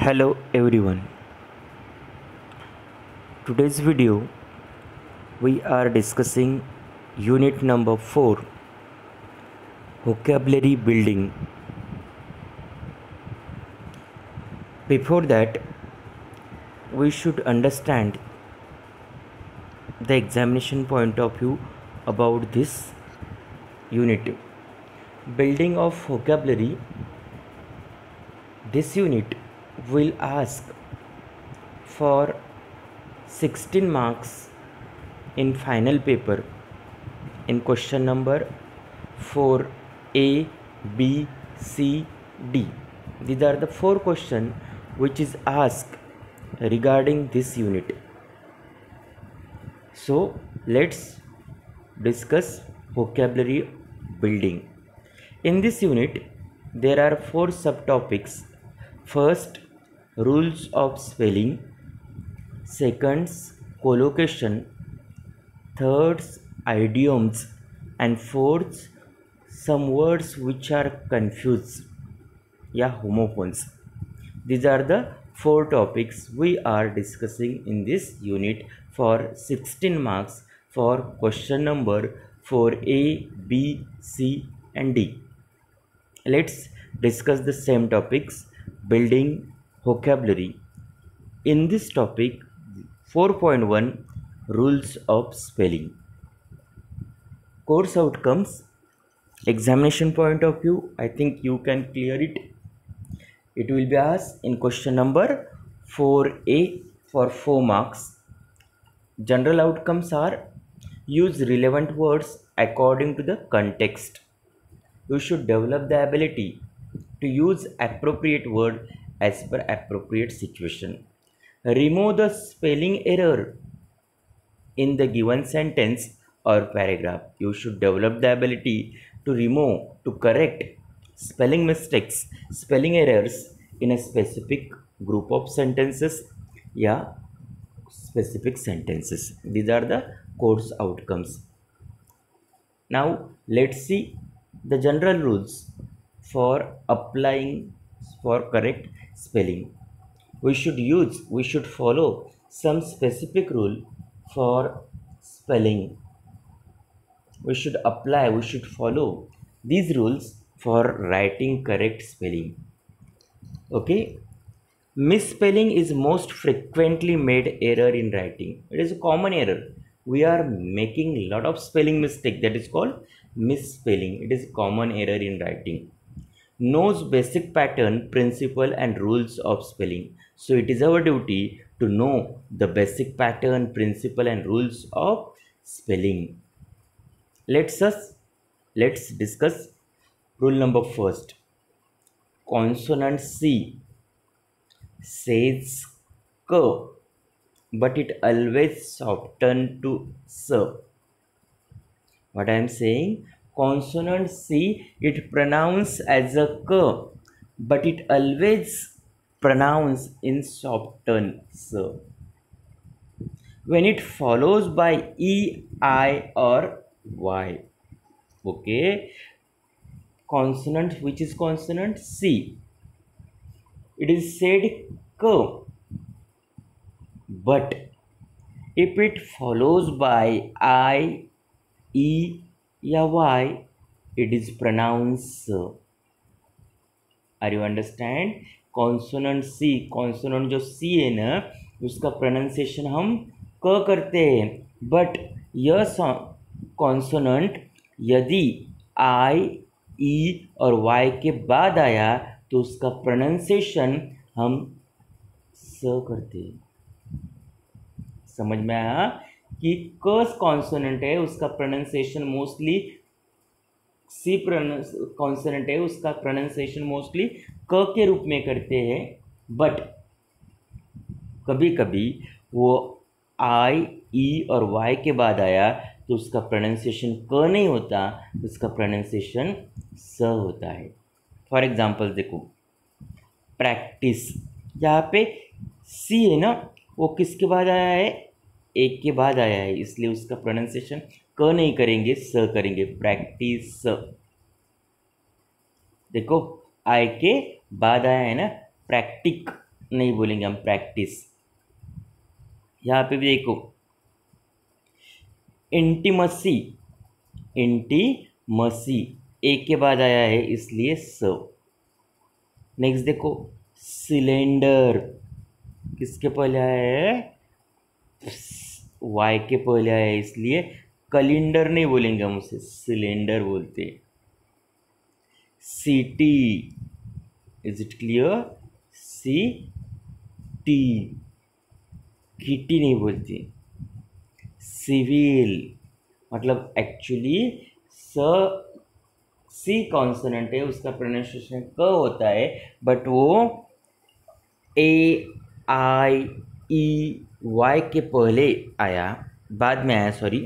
Hello everyone. Today's video we are discussing unit number 4, vocabulary building. Before that, we should understand the examination point of view about this unit. Building of vocabulary. This unit will ask for 16 marks in final paper in question number 4A, B, C, D. These are the 4 questions which is asked regarding this unit. So let's discuss vocabulary building. In this unit there are 4 subtopics. First, rules of spelling. Seconds, collocation. Thirds, idioms. And fourth, some words which are confused, homophones. These are the 4 topics we are discussing in this unit for 16 marks for question number 4A, B, C and D. Let's discuss the same topics. Building vocabulary. In this topic 4.1, rules of spelling. Course outcomes. Examination point of view, I think you can clear it. It will be asked in question number 4A for 4 marks. General outcomes are: use relevant words according to the context. You should develop the ability to use appropriate word as per appropriate situation. Remove the spelling error in the given sentence or paragraph. You should develop the ability to remove, to correct spelling mistakes, spelling errors in a specific group of sentences, specific sentences. These are the course outcomes. Now let's see the general rules for applying for correct spelling. We should follow some specific rule for spelling. We should follow these rules for writing correct spelling. Okay. Misspelling is most frequently made error in writing. It is a common error. We are making a lot of spelling mistake, that is called misspelling. It is a common error in writing. Knows basic pattern, principle and rules of spelling. So it is our duty to know the basic pattern, principle and rules of spelling. Let's discuss rule number first. Consonant C says k, but it always soften to s. What I am saying, consonant C, it pronounce as a k, but it always pronounce in soften s when it follows by E, I or Y. Okay, consonant, which is consonant C, it is said k, but if it follows by I, E या Y, it is pronounced. Are you understand? Consonant C, consonant जो C है ना, उसका pronunciation हम क करते हैं, but यह कॉन्सोनेंट यदि आई, ई और वाई के बाद आया तो उसका प्रोनाउंसिएशन हम स करते हैं. समझ में आया कि क कॉन्सोनेंट है, उसका प्रोनाउंसिएशन मोस्टली सी कॉन्सोनेंट है, उसका प्रोनाउंसिएशन मोस्टली क के रूप में करते हैं, बट कभी कभी वो आई, ई और वाई के बाद आया तो उसका प्रोनाउंसिएशन क नहीं होता, उसका प्रोनाउंसिएशन स होता है. फॉर एग्जांपल देखो, प्रैक्टिस, यहाँ पे सी है ना, वो किसके बाद आया है? एक के बाद आया है, इसलिए उसका प्रोनाउंसिएशन क नहीं करेंगे, स करेंगे. प्रैक्टिस. देखो आई के बाद आया है ना, प्रैक्टिक, नहीं बोलेंगे हम, प्रैक्टिस। यहाँ पे भी देखो, इंटीमसी, इंटीमसी ए के बाद आया है इसलिए स। नेक्स्ट देखो, सिलेंडर किसके पहले आया है, वाई के पहले आया है इसलिए कैलेंडर नहीं बोलेंगे हम उसे, सिलेंडर बोलते हैं। City, is it clear, C T, kitty नहीं बोलती। सिविल मतलब एक्चुअली सी कॉन्सोनेंट है, उसका प्रोनाउंसिएशन क होता है, बट वो ए आई ई वाई के पहले आया, बाद में आया, सॉरी,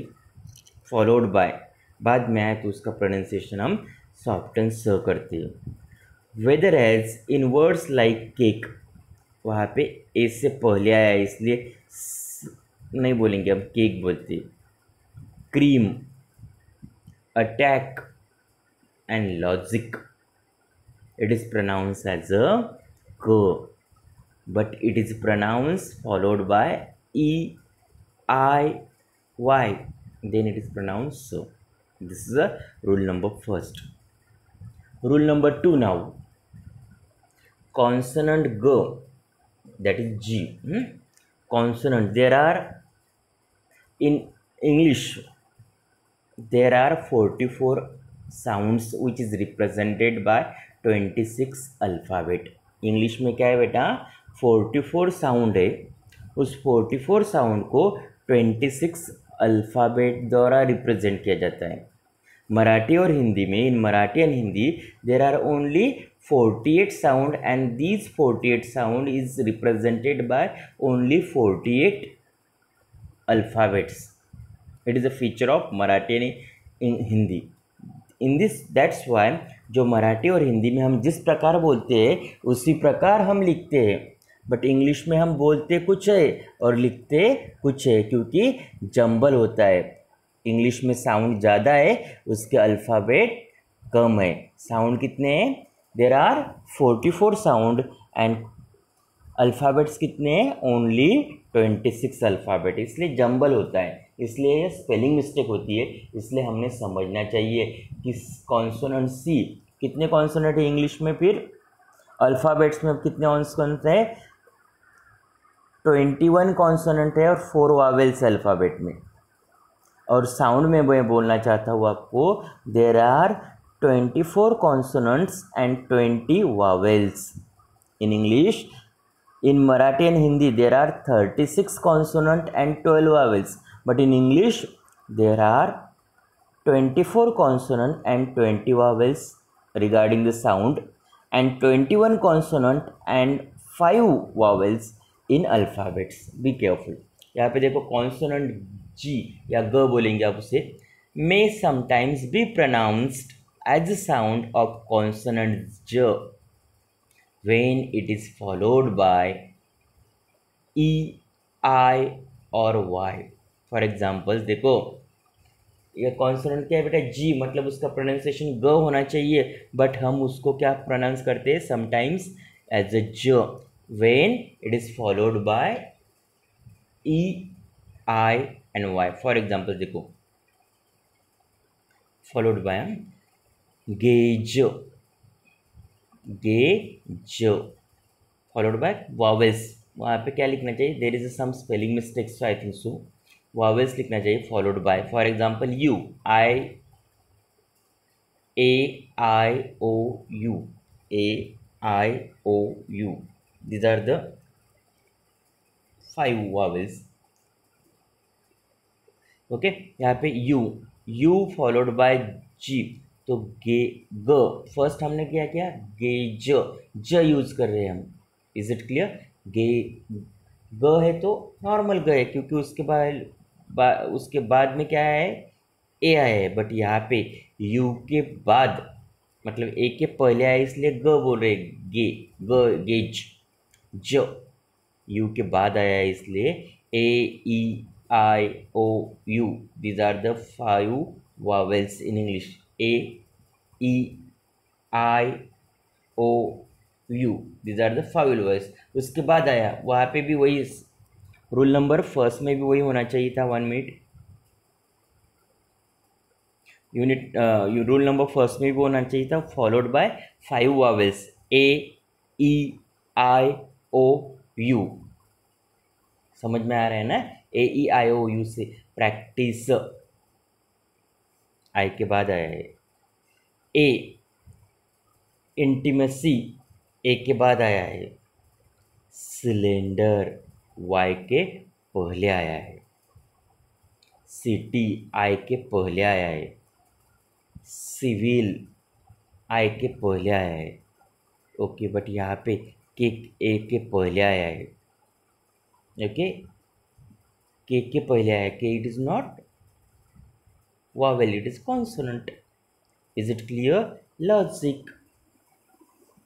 फॉलोड बाय, बाद में आया, तो उसका प्रोनाउंसिएशन हम सॉफ्ट एंड स करते हैं। Whether as in words like cake, वहाँ पे ए से पहले आया है इसलिए नहीं बोलेंगे हम, केक बोलते। Cream, attack and logic, it is pronounced as a k, but it is pronounced followed by e I y, then it is pronounced so. This is a rule number first. Rule number 2 now, consonant g, that is g, consonant, there are in English there are 44 sounds which is represented by 26 alphabet. English में क्या है बेटा, 44 sound है, उस 44 sound को 26 alphabet द्वारा represent किया जाता है। मराठी और हिंदी में, in Marathi and Hindi there are only 48 sound and these 48 sound is represented by only 48 alphabets. It is a feature of Marathi and Hindi. In this that's why जो मराठी और हिंदी में हम जिस प्रकार बोलते हैं उसी प्रकार हम लिखते हैं, बट इंग्लिश में हम बोलते कुछ है और लिखते कुछ है, क्योंकि जंबल होता है। इंग्लिश में साउंड ज़्यादा है, उसके अल्फ़ाबेट कम है। साउंड कितने हैं, there are 44 sound and alphabets कितने हैं, ओनली 26 अल्फ़ाबेट, इसलिए जंबल होता है, इसलिए ये स्पेलिंग मिस्टेक होती है। इसलिए हमने समझना चाहिए कि कॉन्सोनेंट सी, कितने कॉन्सोनेंट है इंग्लिश में, फिर अल्फ़ाबेट्स में कितने कॉन्सोनेंट है, 21 कॉन्सोनेंट है और 4 वावेल्स अल्फ़ाबेट में। और साउंड में मैं बोलना चाहता हूँ आपको, there are 24 consonants and 20 vowels in English. In Marathi and Hindi there are 36 consonant and 12 vowels, but in English there are 24 consonant and 20 vowels regarding the sound and 21 consonant and 5 vowels in alphabets. Be careful. यहाँ पे देखो consonant G या ग बोलेंगे आप उसे, may sometimes be pronounced as the sound of consonant J when it is followed by E, I और Y। For example देखो, ये कॉन्सोनेंट क्या है बेटा, जी, मतलब उसका प्रोनाउंसिएशन ग होना चाहिए, बट हम उसको क्या प्रोनाउंस करते हैं, समटाइम्स एज अ ज when it is followed by E, I and Y. For example देखो, followed by gauge, gauge, followed by vowels. वहाँ पे क्या लिखना चाहिए, there is some spelling mistakes, I think so, vowels लिखना चाहिए followed by. For example U, I A I O U, A I O U, these are the 5 vowels। Okay, यहाँ पे U, U followed by G, तो गे ग, first हमने क्या किया, गे ज यूज कर रहे हैं हम। इज इट क्लियर, गे ग है तो नॉर्मल ग है, क्योंकि उसके बाद में क्या है, ए आया है, बट यहाँ पे यू के बाद, मतलब ए के पहले आया इसलिए ग बोल रहे, गे ग, गेज। ज यू के बाद आया है इसलिए A E I O U, these are the 5 vowels in English, A, E, I, O, U, these are the vowel voice. उसके बाद आया वहाँ पे भी वही रूल नंबर फर्स्ट में भी वही होना चाहिए था, 1 minute. Unit rule number first में भी होना चाहिए था, followed by 5 vowels, A E I O U. समझ में आ रहा है ना, ए ई आई ओ यू से प्रैक्टिस। आई के बाद आया है ए, इंटीमेसी, ए के बाद आया है सिलेंडर, वाई के पहले आया है सिटी, आई के पहले आया है सिविल, आई के पहले आया है। ओके, बट यहाँ पे के ए के पहले आया है। ओके, के पहले आया K, it is not vowel, it is consonant. Is it clear? Logic.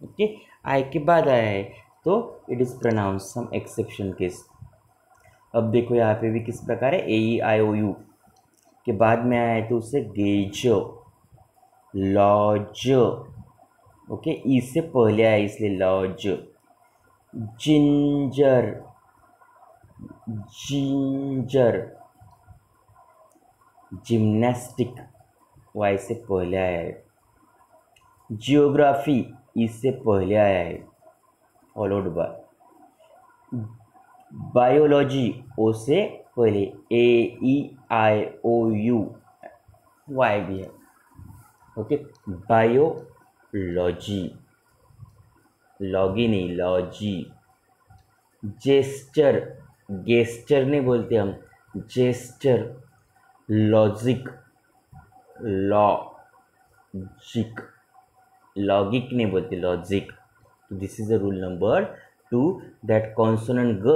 Okay, I के बाद आया है तो it is pronounce, some exception case. अब देखो यहाँ पे भी किस प्रकार है, ए ई आई ओ यू के बाद में आया है तो उससे गेज, लॉज। ओके, ई से पहले आया इसलिए lodge. Ginger, ginger. Gymnastic, Y से पहले आया है। जियोग्राफी, ई से पहले आया है, फॉलोड बाय। बायोलॉजी, ओ से पहले, ए E I O you, Y भी है। ओके, बायोलॉजी, लॉगी नहीं, लॉजी। जेस्चर, गेस्चर नहीं बोलते हम, जेस्चर। लॉजिक, लॉजिक, लॉगिक नहीं बोलते, logic. This is the rule number 2, that consonant ग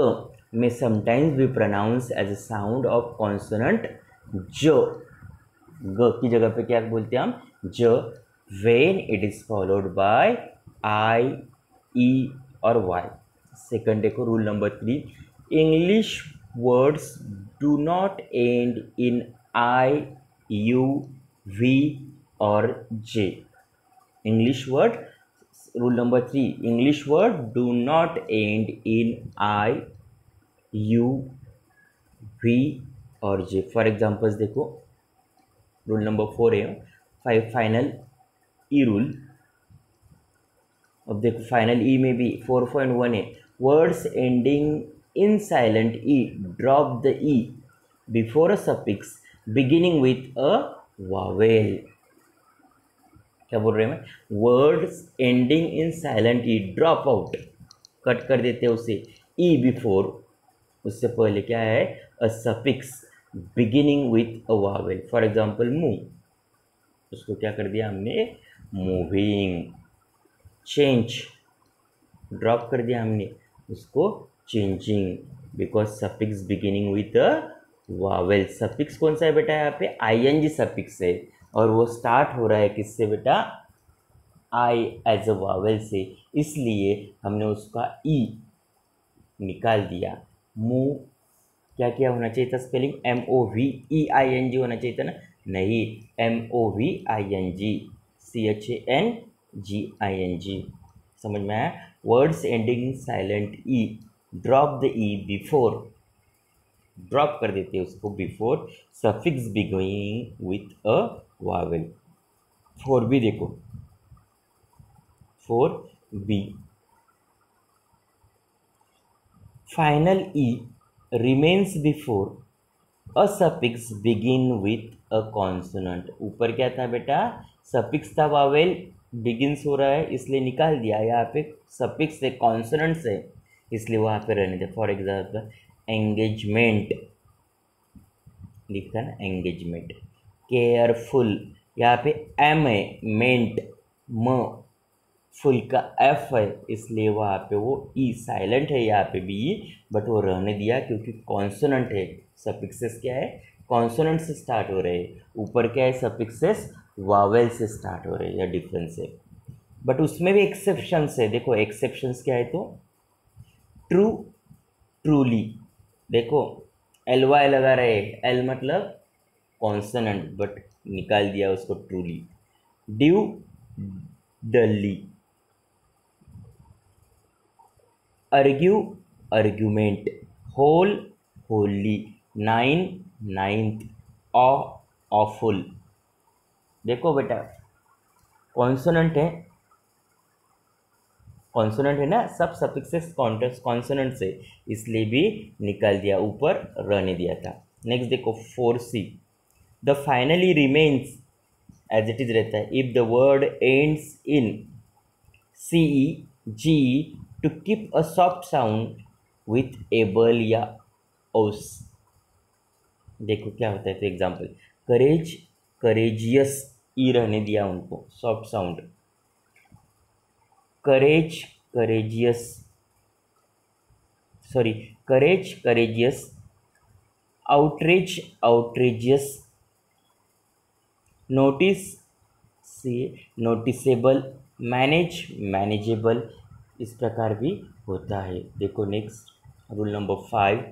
may sometimes be pronounced as a sound of consonant j, ग की जगह पे क्या बोलते हैं हम, ज, when it is followed by i, e और y। सेकंड देखो rule number 3, English words do not end in I, U, V और J. English word, rule number 3, English word do not end in I, U, V और J. For examples देखो, rule number 4 है, final ई rule. अब देखो final ई में भी 4.1 है, words ending in silent E drop the E before a suffix beginning with a Wavell. क्या बोल रहे हैं मैं, words ending in silent E, drop out, cut कर देते हैं उसे, ई बिफोर, उससे पहले क्या है, अ suffix beginning with a Wavell. For example move, उसको क्या कर दिया हमने, मूविंग। चेंज, ड्रॉप कर दिया हमने उसको, changing, because suffix beginning with a Wavell. Suffix कौन सा है बेटा, यहाँ पे आईएनजी सफिक्स है और वो स्टार्ट हो रहा है किससे बेटा, आई एज अ वावेल से, इसलिए हमने उसका ई निकाल दिया। मूव क्या क्या होना चाहिए था spelling, M O V E I N G होना चाहिए था ना, नहीं, M O V I N G, C H A N G I N G. समझ में आया, words ending silent E, drop the E before, ड्रॉप कर देते हैं उसको before suffix beginning with a vowel. 4 भी देखो, 4 B, final E remains before a suffix begin with a consonant. ऊपर क्या था बेटा, सफिक्स था, वावेल बिगिन्स हो रहा है इसलिए निकाल दिया, यहाँ पे सफिक्स है, कॉन्सोनेंट है, इसलिए वहाँ पे रहने दे। फॉर एग्जाम्पल एंगेजमेंट लिखा ना, एंगेजमेंट। केयरफुल, यहाँ पे एम है, मेंट, म, फुल का एफ है, इसलिए वहाँ पे वो ई साइलेंट है, यहाँ पे भी ई, बट वो रहने दिया क्योंकि कॉन्सोनेंट है। सफिक्सेस क्या है, कॉन्सोनेंट से स्टार्ट हो रहे हैं, ऊपर क्या है, सफिक्सेस वावेल से स्टार्ट हो रहे हैं, या डिफरेंस है। बट उसमें भी एक्सेप्शंस है, देखो एक्सेप्शंस क्या है, तो ट्रू, ट्रूली, देखो एल वाई लगा रहे, एल मतलब कॉन्सोनेंट, बट निकाल दिया उसको ट्रूली। ड्यू, डली, argue, argument, whole, wholly, nine, ninth, awe, awful। देखो बेटा कॉन्सोनेंट है, कॉन्सोनेंट है ना, सब सफिक्सेस कॉन्सोनेंट से, इसलिए भी निकाल दिया, ऊपर रहने दिया था। नेक्स्ट देखो 4C, the finally remains as it is रहता है if the word ends in CE GE to keep a soft sound with able या ओस। देखो क्या होता है, तो एग्जाम्पल करेज, करेजियस, ई रहने दिया उनको, सॉफ्ट साउंड, करेज, करेजियस, सॉरी करेज, करेजियस, आउटरेज, आउटरेजियस, नोटिस से नोटिसेबल, मैनेज, मैनेजेबल, इस प्रकार भी होता है। देखो next rule number 5,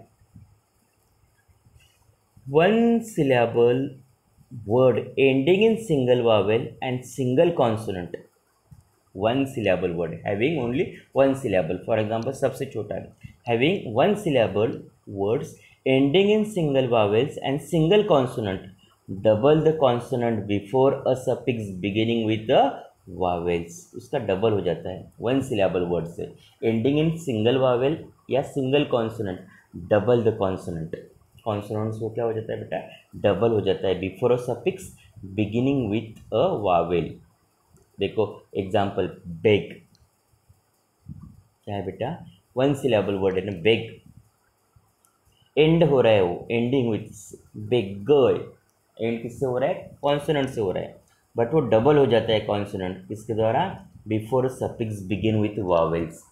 one syllable word ending in single Wavell and single consonant, one syllable word having only one syllable, for example सबसे छोटा है, having one syllable words ending in single vowels and single consonant, double the consonant before a suffix beginning with the vowels, उसका double हो जाता है one syllable word से, ending in single Wavell या single consonant, double the consonant, consonants को क्या हो जाता है बेटा, डबल हो जाता है before a suffix beginning with a Wavell. देखो एग्जाम्पल बेग, क्या है बेटा, वन सिलेबल वर्ड है ना बेग, एंड हो रहा है वो, एंडिंग विथ बेगर, एंड किससे हो रहा है, कॉन्सोनेंट से हो रहा है, बट वो डबल हो जाता है कॉन्सोनेंट किसके द्वारा, before suffix begin with vowels,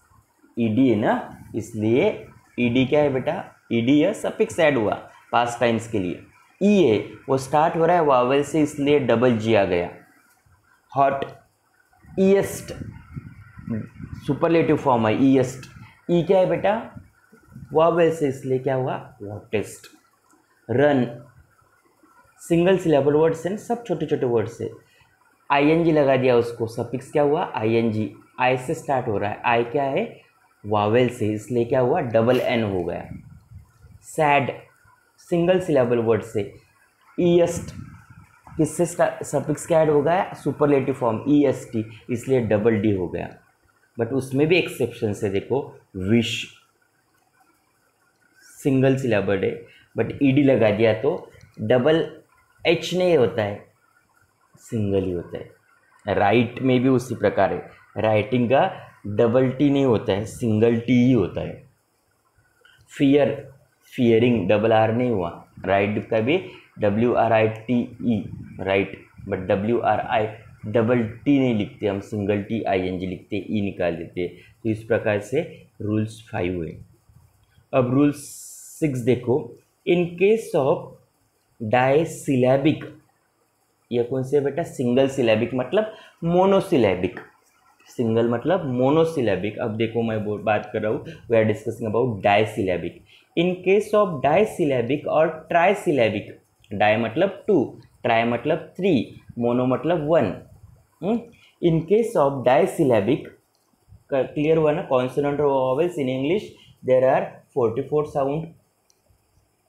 ED है ना, इसलिए ईडी क्या है बेटा, ईडी है सफिक्स ऐड हुआ पास्ट टाइम्स के लिए, ई है वो स्टार्ट हो रहा है वावेल से, इसलिए डबल जी आ गया। हॉट, ईएस्ट, सुपरलेटिव फॉर्म है ईएस्ट, ई क्या है बेटा, वावेल से, इसलिए क्या हुआ, hottest. Run, single syllable word से, सब छोटे छोटे वर्ड से, आईएनजी लगा दिया उसको, सफिक्स क्या हुआ, आईएनजी, आई से स्टार्ट हो रहा है, आई क्या है, वावेल से, इसलिए क्या हुआ, डबल एन हो गया। सैड, सिंगल सिलेबल वर्ड से, ईएस्ट, किससे सफिक्स क्या ऐड हो गया, सुपरलेटिव फॉर्म ईएसटी, इसलिए डबल डी हो गया। बट उसमें भी एक्सेप्शन है, देखो विश, सिंगल सिलेबल है बट ईडी लगा दिया तो डबल एच नहीं होता है, सिंगल ही होता है। राइट में भी उसी प्रकार है, राइटिंग का डबल टी नहीं होता है, सिंगल टी ही होता है। फियर, फियरिंग, डबल आर नहीं हुआ, राइट का भी WRITE right, but WRI double T नहीं लिखते हम, सिंगल टी ING लिखते, ई निकाल देते। तो इस प्रकार से रूल्स 5 हुए। अब रूल 6 देखो, इन केस ऑफ डायसिलेबिक, यह कौन से बेटा, सिंगल सिलेबिक मतलब मोनोसिलेबिक, सिंगल मतलब मोनोसिलेबिक। अब देखो मैं बात कर रहा हूँ, we are discussing about disyllabic. In case of disyllabic और ट्राइसिलेबिक, डाई मतलब 2, ट्राई मतलब 3, मोनो मतलब 1। In case of disyllabic, clear हुआ ना, कॉन्सोनेंट और vowels in English there are 44 sound,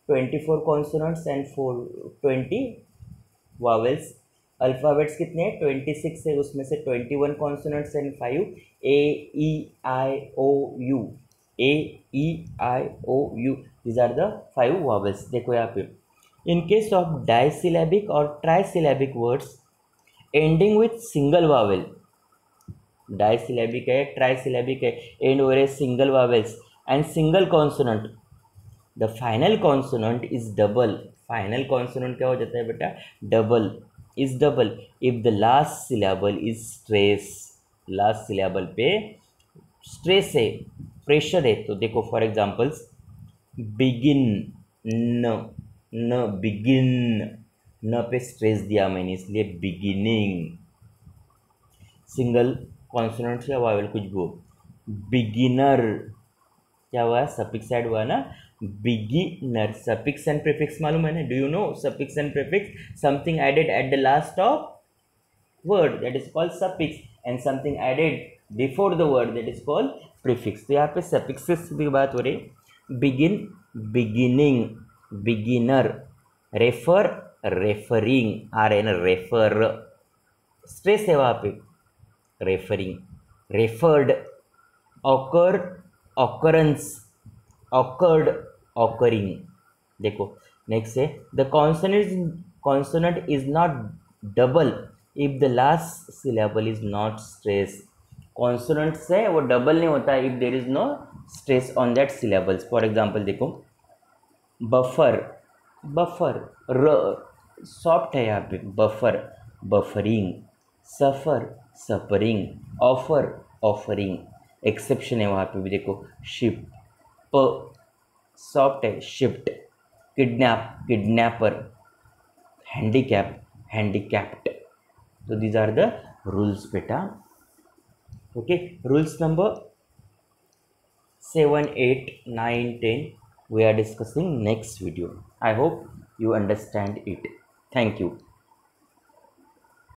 24 consonants and 20 vowels. Alphabets कितने हैं, 26 है, उसमें से 21 consonants and 5 AEIOU, AEIOU, these are the 5 vowels. देखो यहाँ पे, इन केस ऑफ डायसिलेबिक और trisyllabic words ending with single vowel, disyllabic है, ट्राइसिलेबिक है, एंड हो रहे single vowels and single consonant, the final consonant is double. Final consonant क्या हो जाता है बेटा, double, is double if the last syllable is stress, last syllable पे स्ट्रेस है, प्रेशर है। तो देखो फॉर एग्जांपल्स, बिगिन, न बिगिन, न पे स्ट्रेस दिया मैंने, इसलिए बिगिनिंग, सिंगल कॉन्सोनेंट या वावेल कुछ भी हो। बिगिनर, क्या हुआ, सफिक्स ऐड हुआ ना, बिगिनर, सफिक्स एंड प्रीफिक्स मालूम है ना, do you know suffix and prefix, something added at the last of word, that is called suffix, and something added before the word that is called prefix. तो यहाँ पे suffixes की बात हो रही, begin beginning, beginner, refer referring, R N refer, stress है वहाँ पे, referring, referred, occur occurrence, occurred, occurring. देखो नेक्स्ट है the consonant is not double if the last syllable is not stress. Consonant से वो डबल नहीं होता if there is no stress on that syllables. For example देखो buffer, buffer R soft है यहाँ पे, buffer, buffering, suffer, suffering, offer, offering. Exception है वहाँ पे भी देखो, शिप, प सॉफ्ट है, shift, kidnap, kidnapper, handicap, handicapped. तो दीज आर द रूल्स बेटा। Okay, rules number 7, 8, 9, 10 we are discussing next video. I hope you understand it. Thank you.